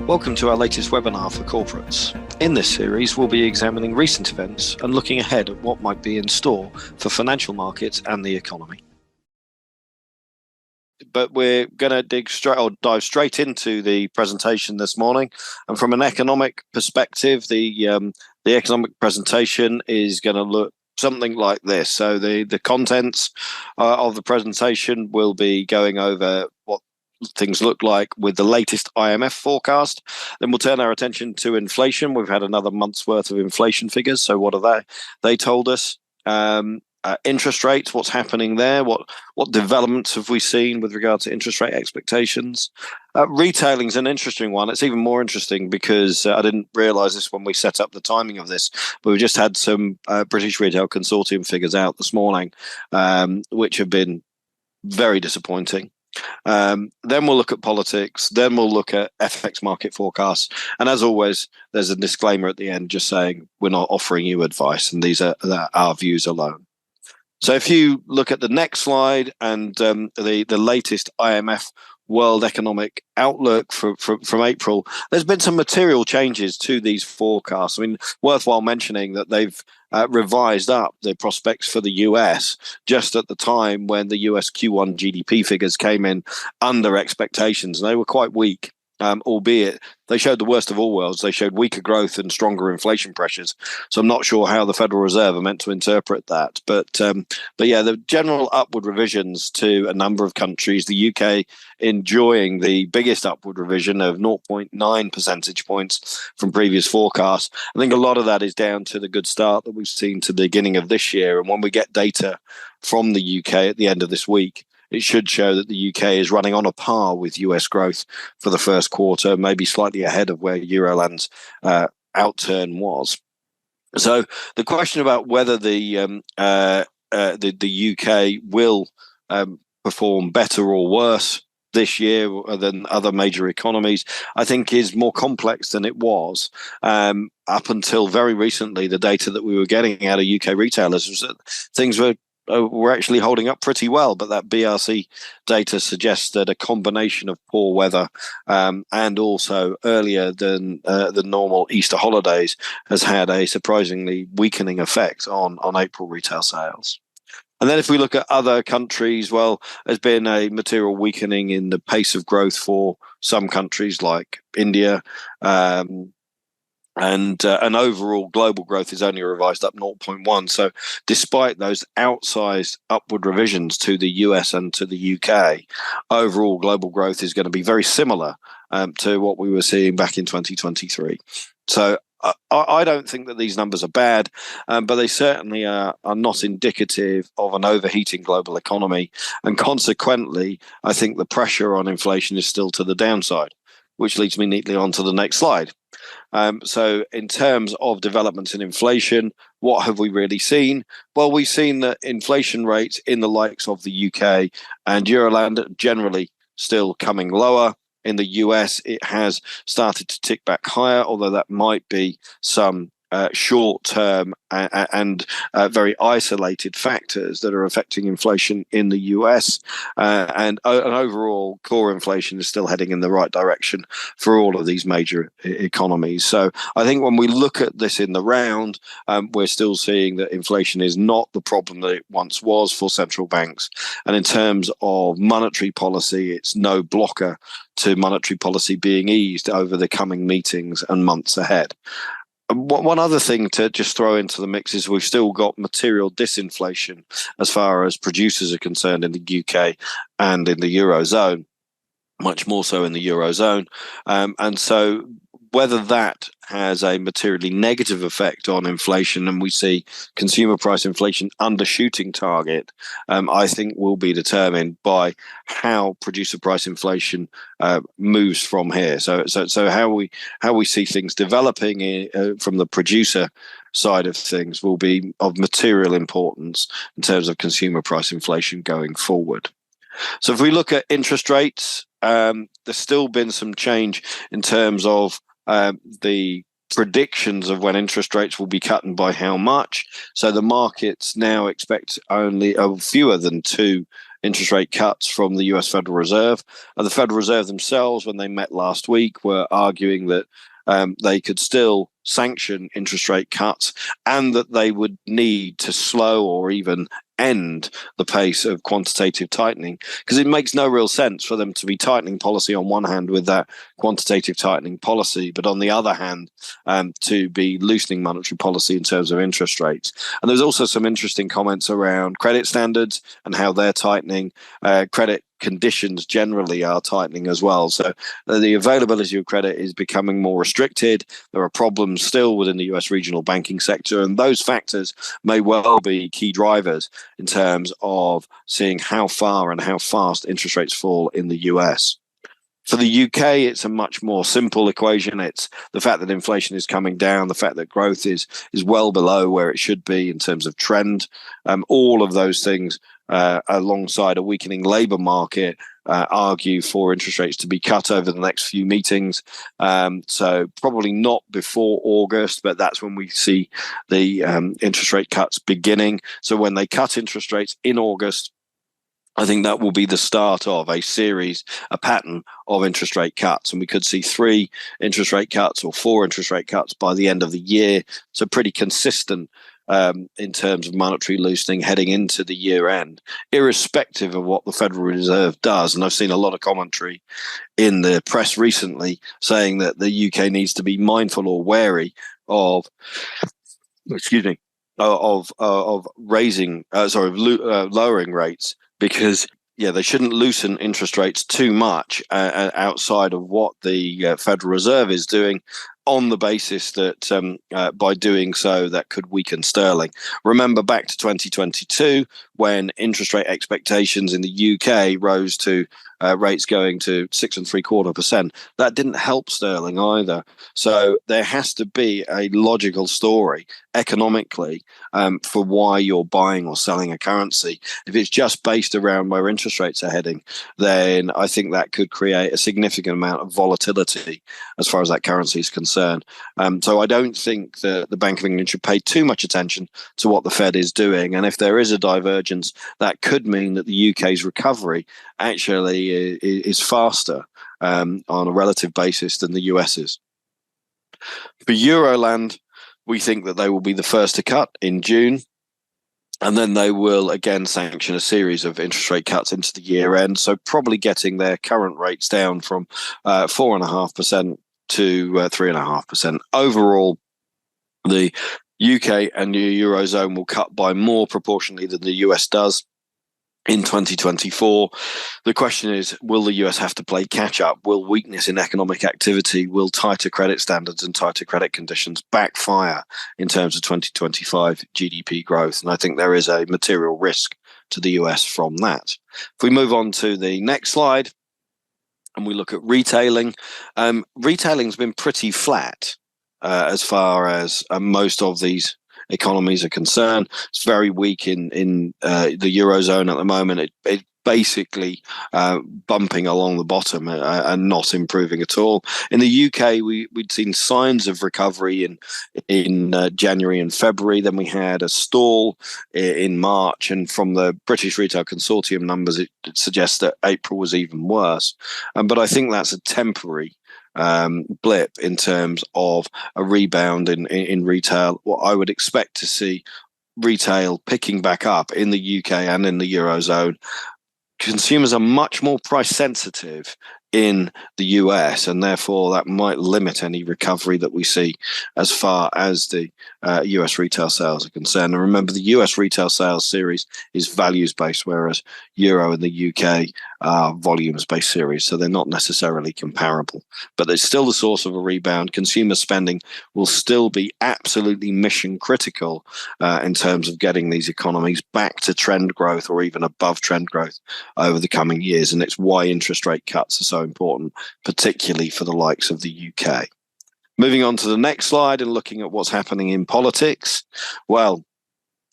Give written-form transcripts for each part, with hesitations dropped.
Welcome to our latest webinar for corporates. In this series, we'll be examining recent events and looking ahead at what might be in store for financial markets and the economy. But we're going to dive straight into the presentation this morning. And from an economic perspective, the economic presentation is going to look something like this. So the contents of the presentation will be going over what things look like with the latest IMF forecast. Then we'll turn our attention to inflation. We've had another month's worth of inflation figures. So what are they told us? Interest rates, what's happening there? What developments have we seen with regard to interest rate expectations? Retailing is an interesting one. It's even more interesting because I didn't realize this when we set up the timing of this, but we just had some British Retail Consortium figures out this morning, which have been very disappointing. Then we'll look at politics, then we'll look at FX market forecasts, and as always there's a disclaimer at the end just saying we're not offering you advice and these are our views alone. So if you look at the next slide and the latest IMF World Economic Outlook from April, there's been some material changes to these forecasts. I mean, worthwhile mentioning that they've revised up the prospects for the US just at the time when the US Q1 GDP figures came in under expectations. And they were quite weak, albeit they showed the worst of all worlds. They showed weaker growth and stronger inflation pressures. So I'm not sure how the Federal Reserve are meant to interpret that. But yeah, the general upward revisions to a number of countries, the UK enjoying the biggest upward revision of 0.9 percentage points from previous forecasts. I think a lot of that is down to the good start that we've seen to the beginning of this year. And when we get data from the UK at the end of this week, it should show that the UK is running on a par with US growth for the first quarter, maybe slightly ahead of where Euroland's outturn was. So the question about whether the UK will perform better or worse this year than other major economies, I think is more complex than it was. Up until very recently, the data that we were getting out of UK retailers was that things were actually holding up pretty well, but that BRC data suggests that a combination of poor weather and also earlier than the normal Easter holidays has had a surprisingly weakening effect on April retail sales. And then if we look at other countries, well, there's been a material weakening in the pace of growth for some countries like India, and overall global growth is only revised up 0.1. So despite those outsized upward revisions to the US and to the UK, overall global growth is going to be very similar to what we were seeing back in 2023. So I don't think that these numbers are bad, but they certainly are not indicative of an overheating global economy. And consequently, I think the pressure on inflation is still to the downside, which leads me neatly on to the next slide. So in terms of developments in inflation, what have we really seen? Well, we've seen that inflation rates in the likes of the UK and Euroland generally still coming lower. In the US, it has started to tick back higher, although that might be some short-term and very isolated factors that are affecting inflation in the US, and overall core inflation is still heading in the right direction for all of these major economies. So I think when we look at this in the round, we're still seeing that inflation is not the problem that it once was for central banks. And in terms of monetary policy, it's no blocker to monetary policy being eased over the coming meetings and months ahead. One other thing to just throw into the mix is we've still got material disinflation as far as producers are concerned in the UK and in the Eurozone, much more so in the Eurozone. And so whether that has a materially negative effect on inflation and we see consumer price inflation undershooting target, I think will be determined by how producer price inflation moves from here. So how we see things developing from the producer side of things will be of material importance in terms of consumer price inflation going forward. So if we look at interest rates, there's still been some change in terms of the predictions of when interest rates will be cut and by how much. So the markets now expect only fewer than 2 interest rate cuts from the US Federal Reserve. And the Federal Reserve themselves, when they met last week, were arguing that they could still sanction interest rate cuts and that they would need to slow or even end the pace of quantitative tightening, because it makes no real sense for them to be tightening policy on one hand with that quantitative tightening policy, but on the other hand, to be loosening monetary policy in terms of interest rates. And there's also some interesting comments around credit standards and how they're tightening. Credit conditions generally are tightening as well. So the availability of credit is becoming more restricted. There are problems still within the US regional banking sector, and those factors may well be key drivers in terms of seeing how far and how fast interest rates fall in the US. For the UK, it's a much more simple equation. It's the fact that inflation is coming down, the fact that growth is well below where it should be in terms of trend. All of those things, alongside a weakening labour market, argue for interest rates to be cut over the next few meetings. So probably not before August, but that's when we see the interest rate cuts beginning. So when they cut interest rates in August, I think that will be the start of a pattern of interest rate cuts. And we could see 3 interest rate cuts or 4 interest rate cuts by the end of the year. So pretty consistent in terms of monetary loosening heading into the year end, irrespective of what the Federal Reserve does. And I've seen a lot of commentary in the press recently saying that the UK needs to be mindful or wary of, lowering rates, because they shouldn't loosen interest rates too much outside of what the Federal Reserve is doing, on the basis that by doing so, that could weaken sterling. Remember back to 2022, when interest rate expectations in the UK rose to rates going to 6.75%. That didn't help sterling either. So there has to be a logical story economically for why you're buying or selling a currency. If it's just based around where interest rates are heading, then I think that could create a significant amount of volatility as far as that currency is concerned. So I don't think that the Bank of England should pay too much attention to what the Fed is doing. And if there is a divergence, that could mean that the UK's recovery actually is faster on a relative basis than the US's. For Euroland, we think that they will be the first to cut in June. And then they will again sanction a series of interest rate cuts into the year end. So probably getting their current rates down from 4.5% to 3.5%. Overall, the UK and the Eurozone will cut by more proportionally than the US does in 2024. The question is, will the US have to play catch up? Will weakness in economic activity, will tighter credit standards and tighter credit conditions backfire in terms of 2025 GDP growth? And I think there is a material risk to the US from that. If we move on to the next slide and we look at retailing, retailing's been pretty flat as far as most of these economies are concerned. It's very weak in the Eurozone at the moment. It basically bumping along the bottom and not improving at all. In the UK, we'd seen signs of recovery in January and February. Then we had a stall in March, and from the British Retail Consortium numbers, it suggests that April was even worse. But I think that's a temporary blip in terms of a rebound in retail. What I would expect to see retail picking back up in the UK and in the Eurozone. Consumers are much more price sensitive in the US, and therefore that might limit any recovery that we see as far as the US retail sales are concerned. And remember, the US retail sales series is values based, whereas Euro and the UK are volumes based series, so they're not necessarily comparable. But there's still the source of a rebound. Consumer spending will still be absolutely mission critical in terms of getting these economies back to trend growth or even above trend growth over the coming years. And it's why interest rate cuts are so important, particularly for the likes of the UK. Moving on to the next slide and looking at what's happening in politics. Well,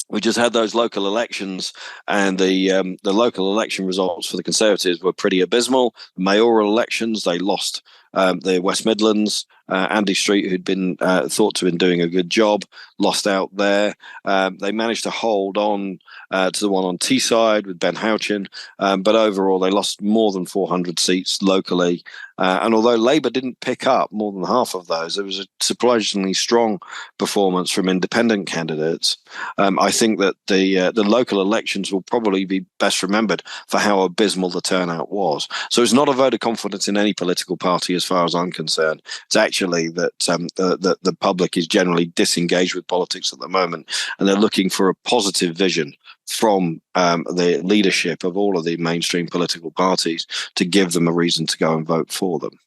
we just had those local elections, and the local election results for the Conservatives were pretty abysmal. Mayoral elections, they lost the West Midlands. Andy Street, who'd been thought to have been doing a good job, lost out there. They managed to hold on to the one on Teesside with Ben Houchin, but overall they lost more than 400 seats locally. And although Labour didn't pick up more than half of those, there was a surprisingly strong performance from independent candidates. I think that the local elections will probably be best remembered for how abysmal the turnout was. So it's not a vote of confidence in any political party as far as I'm concerned. It's actually that the public is generally disengaged with politics at the moment, and they're looking for a positive vision from the leadership of all of the mainstream political parties to give them a reason to go and vote for them.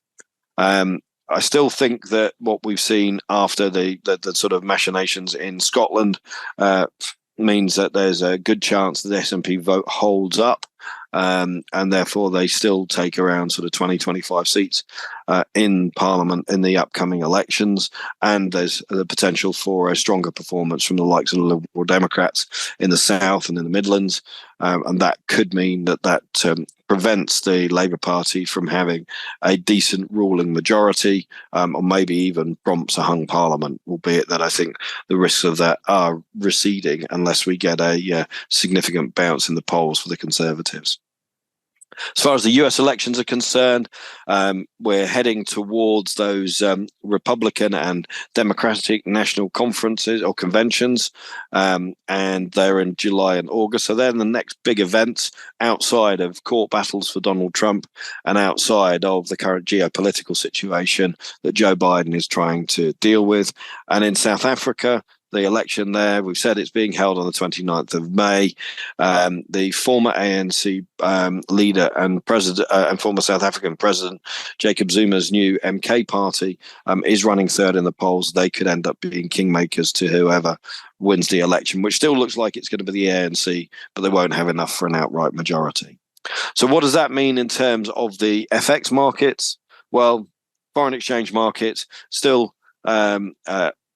I still think that what we've seen after the sort of machinations in Scotland means that there's a good chance that the SNP vote holds up, and therefore they still take around sort of 20-25 seats in Parliament in the upcoming elections. And there's the potential for a stronger performance from the likes of the Liberal Democrats in the South and in the Midlands. And that could mean that prevents the Labour Party from having a decent ruling majority, or maybe even prompts a hung Parliament, albeit that I think the risks of that are receding unless we get a significant bounce in the polls for the Conservatives. As far as the US elections are concerned, we're heading towards those Republican and Democratic national conferences or conventions, and they're in July and August. So they're the next big events outside of court battles for Donald Trump and outside of the current geopolitical situation that Joe Biden is trying to deal with. And in South Africa, the election there, we've said it's being held on the 29th of May. The former ANC leader and president and former South African president, Jacob Zuma's new MK party, is running third in the polls. They could end up being kingmakers to whoever wins the election, which still looks like it's going to be the ANC, but they won't have enough for an outright majority. So what does that mean in terms of the FX markets? Well, foreign exchange markets still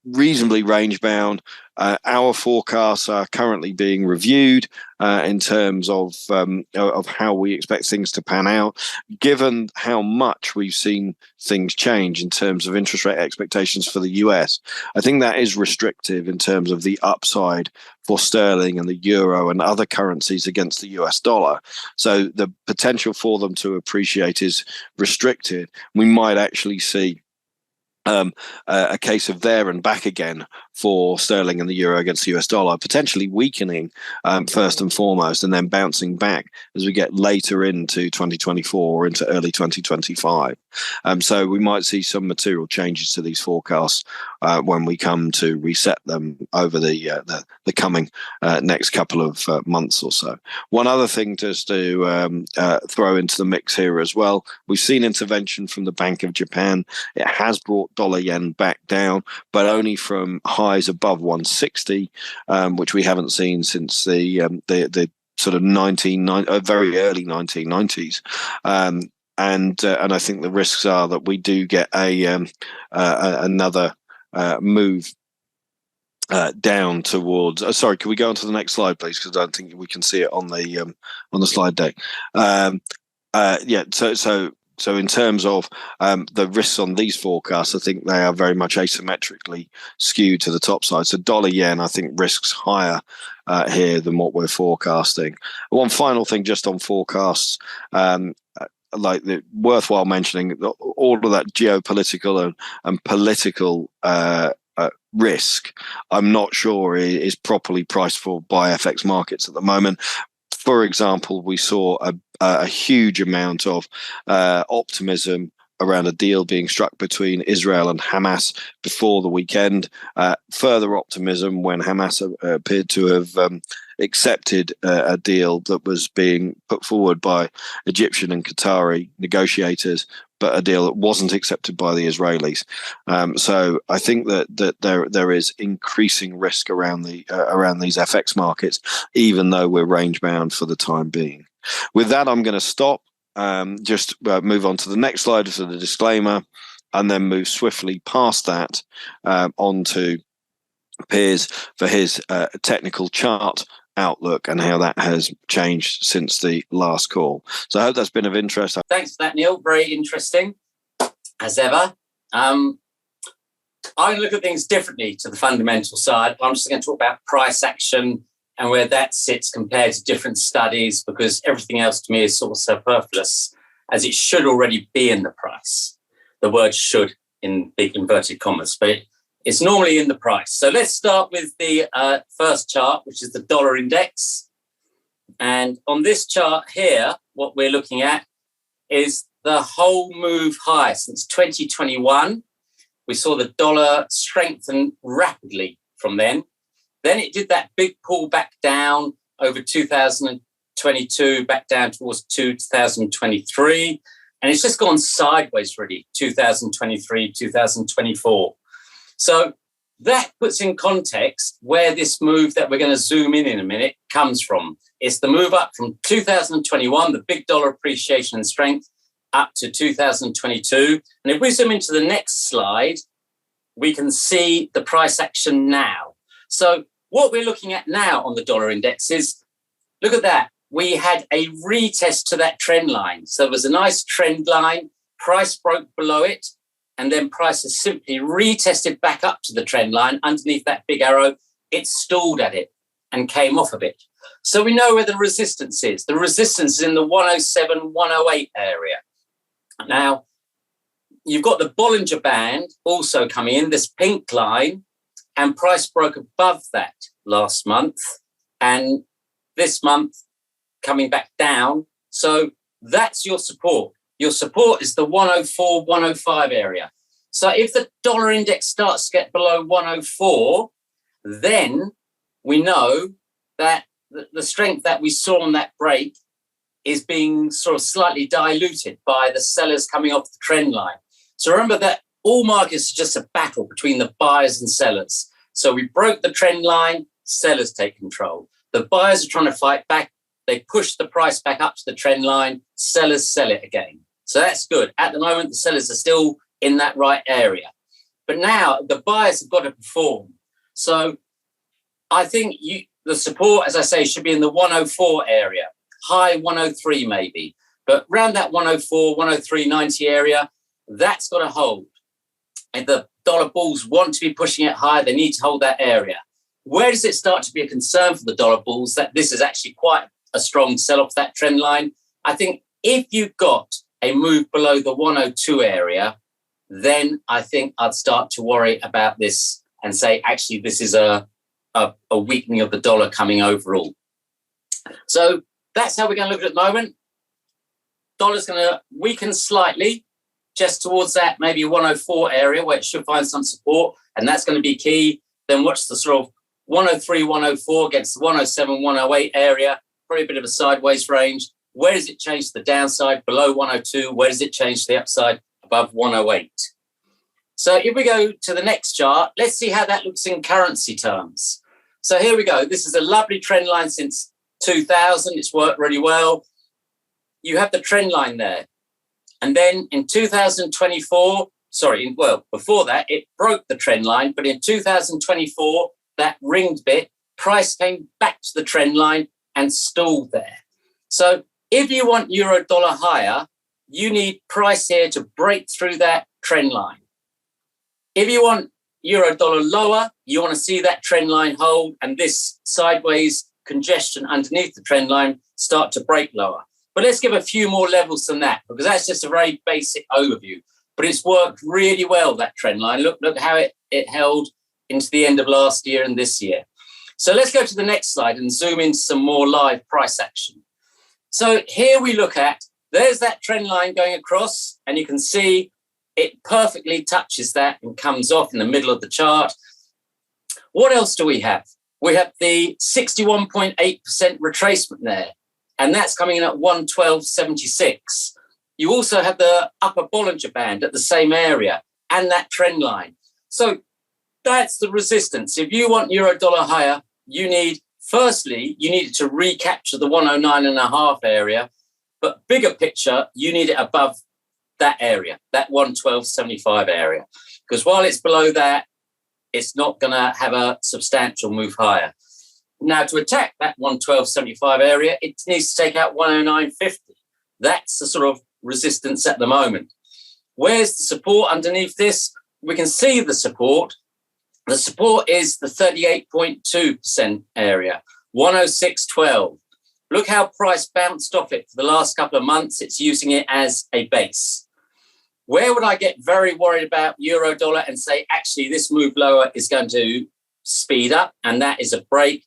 reasonably range bound. Our forecasts are currently being reviewed in terms of how we expect things to pan out, given how much we've seen things change in terms of interest rate expectations for the US. I think that is restrictive in terms of the upside for sterling and the euro and other currencies against the US dollar. So the potential for them to appreciate is restricted. We might actually see a case of there and back again for sterling and the euro against the US dollar, potentially weakening first and foremost, and then bouncing back as we get later into 2024 or into early 2025. So we might see some material changes to these forecasts when we come to reset them over the coming next couple of months or so. One other thing just to throw into the mix here as well, we've seen intervention from the Bank of Japan. It has brought dollar yen back down, but only from highs above 160, which we haven't seen since the sort of very early 1990s. And I think the risks are that we do get another move down towards. Sorry, can we go on to the next slide, please? Because I don't think we can see it on the slide deck. So in terms of the risks on these forecasts, I think they are very much asymmetrically skewed to the top side. So dollar yen, I think, risks higher here than what we're forecasting. One final thing just on forecasts, worthwhile mentioning, all of that geopolitical and political risk, I'm not sure is properly priced for by FX markets at the moment. For example, we saw a huge amount of optimism around a deal being struck between Israel and Hamas before the weekend. Further optimism when Hamas appeared to have accepted a deal that was being put forward by Egyptian and Qatari negotiators, but a deal that wasn't accepted by the Israelis. So I think that there is increasing risk around these FX markets, even though we're range bound for the time being. With that, I'm going to stop. Just move on to the next slide for the disclaimer, and then move swiftly past that onto Piers for his technical chart outlook and how that has changed since the last call. So I hope that's been of interest. Thanks for that, Neil. Very interesting. as ever. I look at things differently to the fundamental side. I'm just going to talk about price action and where that sits compared to different studies, because everything else to me is sort of superfluous, as it should already be in the price. The word should in big inverted commas, but it's normally in the price. So let's start with the first chart, which is the dollar index. And on this chart here, what we're looking at is the whole move high since 2021. We saw the dollar strengthen rapidly from then. Then it did that big pull back down over 2022, back down towards 2023. And it's just gone sideways really, 2023, 2024. So that puts in context where this move that we're going to zoom in a minute comes from. It's the move up from 2021, the big dollar appreciation and strength, up to 2022. And if we zoom into the next slide, we can see the price action now. So what we're looking at now on the dollar index is, look at that. We had a retest to that trend line. So there was a nice trend line, price broke below it, and then price has simply retested back up to the trend line underneath that big arrow. It stalled at it and came off a bit. So we know where the resistance is. The resistance is in the 107, 108 area. Now, you've got the Bollinger Band also coming in, this pink line, and price broke above that last month, and this month coming back down. So that's your support. Your support is the 104, 105 area. So if the dollar index starts to get below 104, then we know that the strength that we saw on that break is being sort of slightly diluted by the sellers coming off the trend line. So remember that all markets are just a battle between the buyers and sellers. So we broke the trend line, sellers take control. The buyers are trying to fight back. They push the price back up to the trend line, sellers sell it again. So that's good. At the moment, the sellers are still in that right area. But now the buyers have got to perform. So I think the support, as I say, should be in the 104 area. High 103 maybe, but around that 104, 103.90 area, that's got to hold. And the dollar bulls want to be pushing it higher, they need to hold that area. Where does it start to be a concern for the dollar bulls that this is actually quite a strong sell off that trend line? I think if you've got a move below the 102 area, then I think I'd start to worry about this and say, actually, this is a weakening of the dollar coming overall. So that's how we're going to look at it at the moment. Dollar's going to weaken slightly just towards that maybe 104 area where it should find some support, and that's going to be key. Then watch the sort of 103, 104 against the 107, 108 area, probably a bit of a sideways range. Where does it change to the downside? Below 102. Where does it change to the upside? Above 108. So if we go to the next chart, let's see how that looks in currency terms. So here we go. This is a lovely trend line since 2000. It's worked really well. You have the trend line there. And then in 2024, before that, it broke the trend line. But in 2024, that ringed bit, price came back to the trend line and stalled there. So if you want euro dollar higher, you need price here to break through that trend line. If you want euro dollar lower, you want to see that trend line hold and this sideways congestion underneath the trend line start to break lower. But let's give a few more levels than that, because that's just a very basic overview. But it's worked really well, that trend line. Look how it held into the end of last year and this year. So let's go to the next slide and zoom in some more live price action. So here we look at, there's that trend line going across, and you can see it perfectly touches that and comes off in the middle of the chart. What else do we have? We have the 61.8% retracement there, and that's coming in at 112.76. You also have the upper Bollinger Band at the same area and that trend line. So that's the resistance. If you want euro dollar higher, you need it to recapture the 109.5 area, but bigger picture, you need it above that area, that 112.75 area, because while it's below that, it's not going to have a substantial move higher. Now, to attack that 112.75 area, it needs to take out 109.50. That's the sort of resistance at the moment. Where's the support underneath this? We can see the support. The support is the 38.2% area, 106.12. Look how price bounced off it for the last couple of months. It's using it as a base. Where would I get very worried about euro dollar and say, actually, this move lower is going to speed up, and that is a break,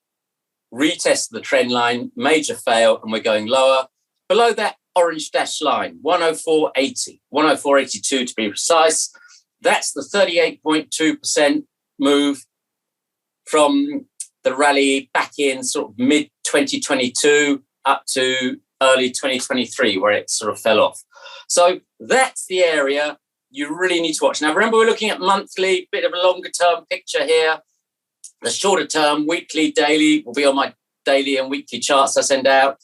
retest the trend line, major fail, and we're going lower. Below that orange dashed line, 104.80, 104.82 to be precise. That's the 38.2% move from the rally back in sort of mid-2022 up to early 2023, where it sort of fell off. So that's the area you really need to watch. Now, remember, we're looking at monthly, bit of a longer term picture here. The shorter term, weekly, daily, will be on my daily and weekly charts I send out.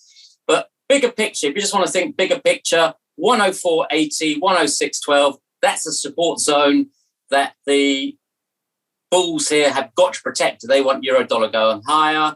But bigger picture, if you just want to think bigger picture, 104.80, 106.12, that's the support zone that the bulls here have got to protect. They want euro dollar going higher.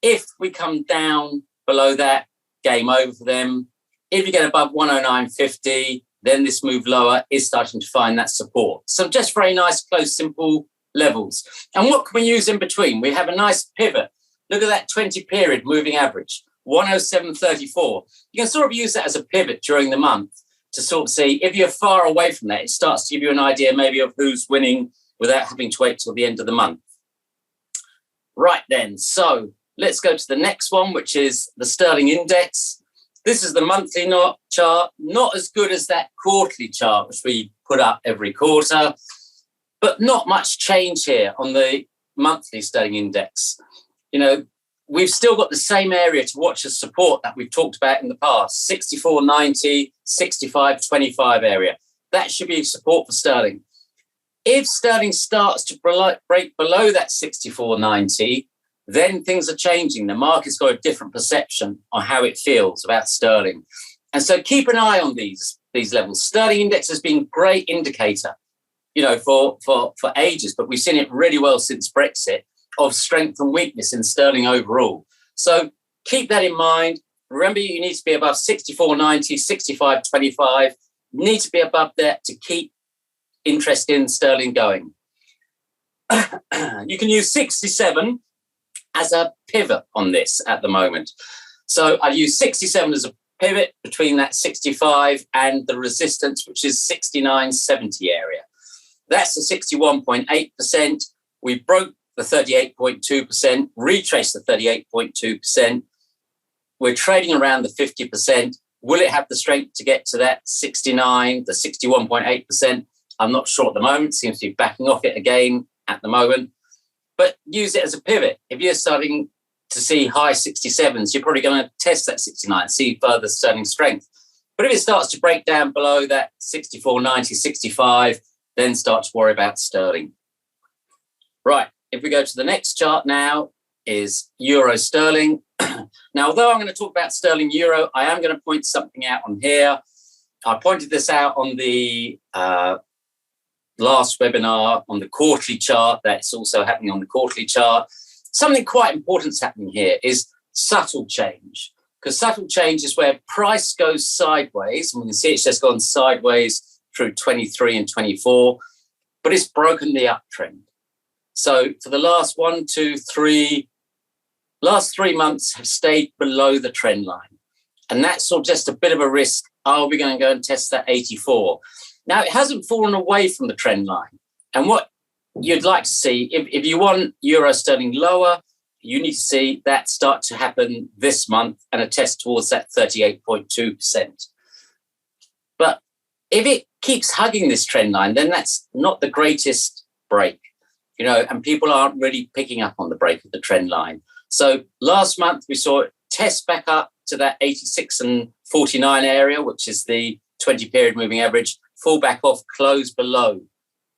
If we come down below that, game over for them. If you get above 109.50, then this move lower is starting to find that support. So just very nice, close, simple levels. And what can we use in between? We have a nice pivot. Look at that 20 period moving average, 107.34. You can sort of use that as a pivot during the month to sort of see if you're far away from that, it starts to give you an idea maybe of who's winning without having to wait till the end of the month. Right then, so let's go to the next one, which is the sterling index. This is the monthly chart, not as good as that quarterly chart, which we put up every quarter, but not much change here on the monthly sterling index. You know, we've still got the same area to watch as support that we've talked about in the past, 64.90, 65.25 area. That should be support for sterling. If sterling starts to break below that 64.90, then things are changing. The market's got a different perception on how it feels about sterling. And so keep an eye on these levels. Sterling index has been a great indicator, you know, for ages, but we've seen it really well since Brexit of strength and weakness in sterling overall. So keep that in mind. Remember, you need to be above 64.90, 65.25. You need to be above that to keep interest in sterling going. You can use 67 as a pivot on this at the moment. So I use 67 as a pivot between that 65 and the resistance, which is 69.70 area. That's the 61.8%. We broke the 38.2%, retraced the 38.2%. We're trading around the 50%. Will it have the strength to get to that 69, the 61.8%? I'm not sure at the moment. Seems to be backing off it again at the moment. But use it as a pivot. If you're starting to see high 67s, you're probably going to test that 69, see further sterling strength. But if it starts to break down below that 64.90, 65, then start to worry about sterling. Right, if we go to the next chart now, is euro sterling. Now, although I'm going to talk about sterling euro, I am going to point something out on here. I pointed this out on the last webinar on the quarterly chart. That's also happening on the quarterly chart. Something quite important is happening here is subtle change, because subtle change is where price goes sideways, and we can see it's just gone sideways through 23 and 24, but it's broken the uptrend. So for the last last 3 months have stayed below the trend line, and that's sort of just a bit of a risk. Are we going to go and test that 84? Now, it hasn't fallen away from the trend line. And what you'd like to see, if you want euro sterling lower, you need to see that start to happen this month and a test towards that 38.2%. But if it keeps hugging this trend line, then that's not the greatest break, you know, and people aren't really picking up on the break of the trend line. So last month, we saw it test back up to that 86 and 49 area, which is the 20 period moving average, fall back off, close below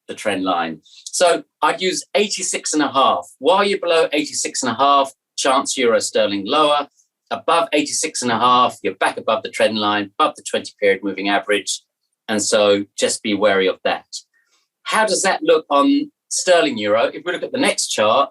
the trend line. So I'd use 86.5. While you're below 86.5, chance euro sterling lower. Above 86.5, you're back above the trend line, above the 20 period moving average. And so just be wary of that. How does that look on sterling euro? If we look at the next chart,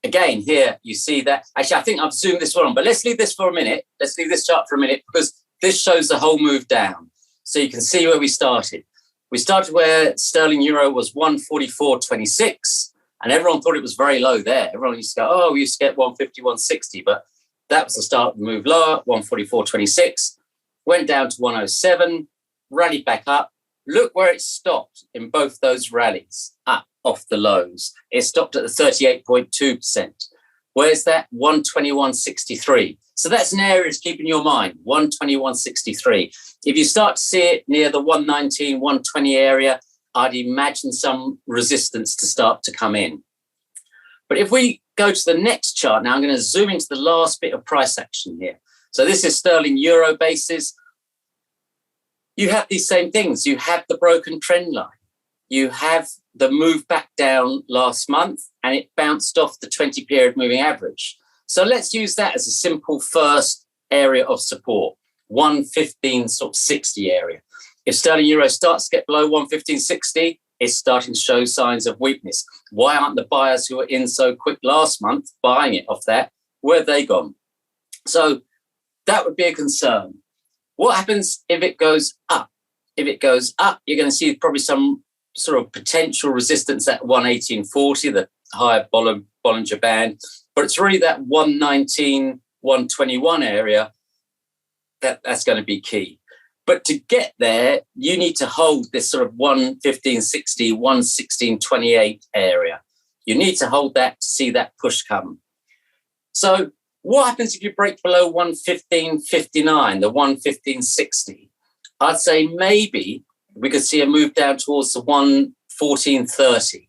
again, here you see that. Actually, I think I've zoomed this one on, but let's leave this for a minute. Let's leave this chart for a minute, because this shows the whole move down. So you can see where we started. We started where sterling euro was 144.26, and everyone thought it was very low there. Everyone used to go, oh, we used to get 150, 160, but that was the start of the move lower, 144.26, went down to 107, rallied back up. Look where it stopped in both those rallies, up off the lows. It stopped at the 38.2%. Where's that? 121.63. So that's an area to keep in your mind, 121.63. If you start to see it near the 119, 120 area, I'd imagine some resistance to start to come in. But if we go to the next chart, now I'm going to zoom into the last bit of price action here. So this is sterling euro basis. You have these same things. You have the broken trend line. You have the move back down last month, and it bounced off the 20-period moving average. So let's use that as a simple first area of support, 115.60 area. If sterling euro starts to get below 115.60, it's starting to show signs of weakness. Why aren't the buyers who were in so quick last month buying it off that? Where have they gone? So that would be a concern. What happens if it goes up? If it goes up, you're going to see probably some sort of potential resistance at 118.40, the higher Bollinger Band. But it's really that 119, 121 area that's going to be key. But to get there, you need to hold this sort of 115.60, 116.28 area. You need to hold that to see that push come. So what happens if you break below 115.59, the 115.60? I'd say maybe we could see a move down towards the 114.30.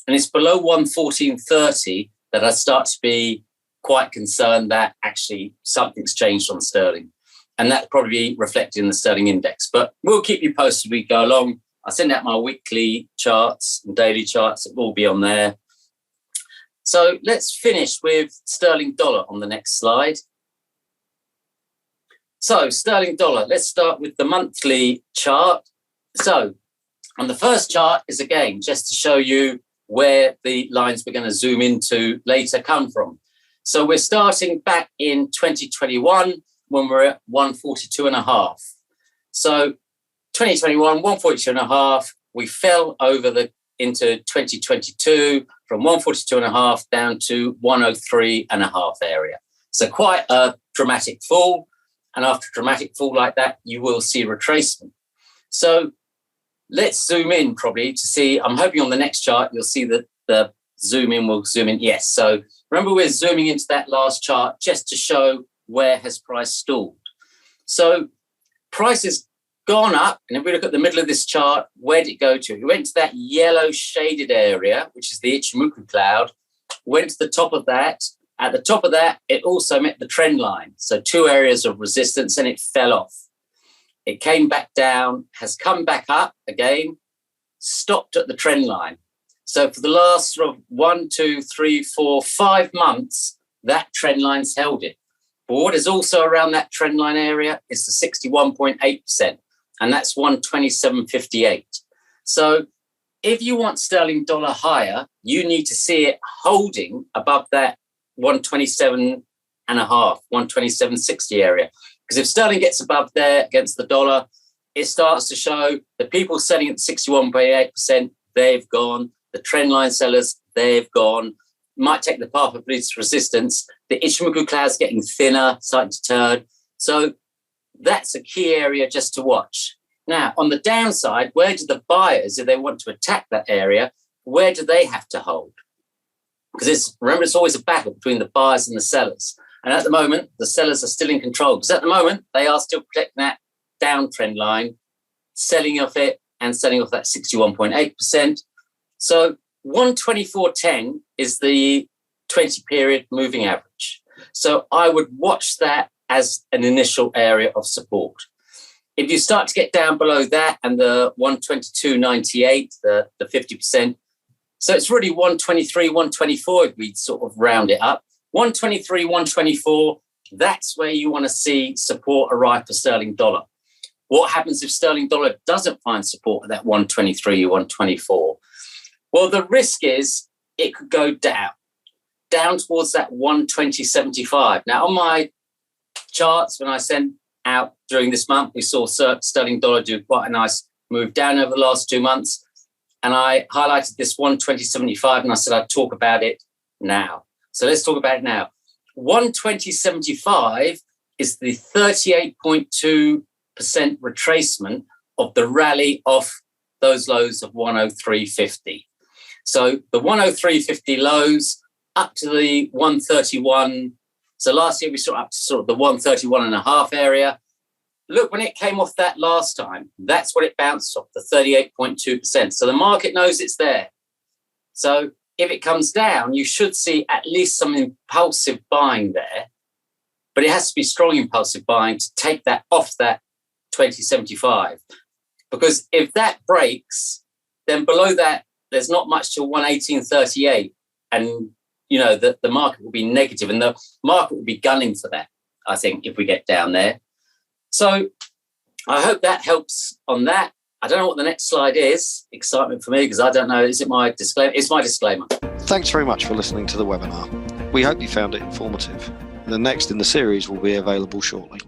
And it's below 114.30 that I start to be quite concerned that actually something's changed on sterling. And that's probably reflected in the sterling index. But we'll keep you posted as we go along. I send out my weekly charts and daily charts. It will be on there. So let's finish with sterling dollar on the next slide. So sterling dollar, let's start with the monthly chart. So on the first chart is, again, just to show you where the lines we're going to zoom into later come from. So we're starting back in 2021 when we're at 142.5. So 2021, 142.5, we fell over into 2022 from 142.5 down to 103.5 area. So quite a dramatic fall. And after a dramatic fall like that, you will see retracement. So let's zoom in probably to see. I'm hoping on the next chart, you'll see that the zoom in will zoom in. Yes. So remember, we're zooming into that last chart just to show where has price stalled. So price has gone up. And if we look at the middle of this chart, where did it go to? It went to that yellow shaded area, which is the Ichimoku cloud, went to the top of that. At the top of that, it also met the trend line. So two areas of resistance, and it fell off. It came back down, has come back up again, stopped at the trend line. So for the last sort of 1, 2, 3, 4, 5 months, that trend line's held it. But what is also around that trend line area is the 61.8%, and that's 127.58. So if you want sterling dollar higher, you need to see it holding above that 127.5, 127.60 area. Because if sterling gets above there against the dollar, it starts to show the people selling at 61.8%, they've gone. The trend line sellers, they've gone. Might take the path of least resistance. The Ichimoku cloud's getting thinner, starting to turn. So that's a key area just to watch. Now, on the downside, where do the buyers, if they want to attack that area, where do they have to hold? Because remember, it's always a battle between the buyers and the sellers. And at the moment, the sellers are still in control because at the moment, they are still protecting that downtrend line, selling off it and selling off that 61.8%. So 124.10 is the 20-period moving average. So I would watch that as an initial area of support. If you start to get down below that and the 122.98, the 50%, so it's really 123, 124 if we sort of round it up. 123, 124, that's where you want to see support arrive for sterling dollar. What happens if sterling dollar doesn't find support at that 123, 124? Well, the risk is it could go down towards that 120.75. Now, on my charts, when I send out during this month. We saw sterling dollar do quite a nice move down over the last 2 months. And I highlighted this 120.75 and I said I'd talk about it now. So let's talk about it now. 120.75 is the 38.2% retracement of the rally off those lows of 103.50. So the 103.50 lows up to the 131. So last year we saw up to sort of the 131.5 area. Look, when it came off that last time, that's what it bounced off, the 38.2%. So the market knows it's there. So if it comes down, you should see at least some impulsive buying there. But it has to be strong impulsive buying to take that off that 2075. Because if that breaks, then below that, there's not much till 118.38. And, you know, the market will be negative and the market will be gunning for that, I think, if we get down there. So I hope that helps on that. I don't know what the next slide is. Excitement for me, because I don't know. Is it my disclaimer? It's my disclaimer. Thanks very much for listening to the webinar. We hope you found it informative. The next in the series will be available shortly.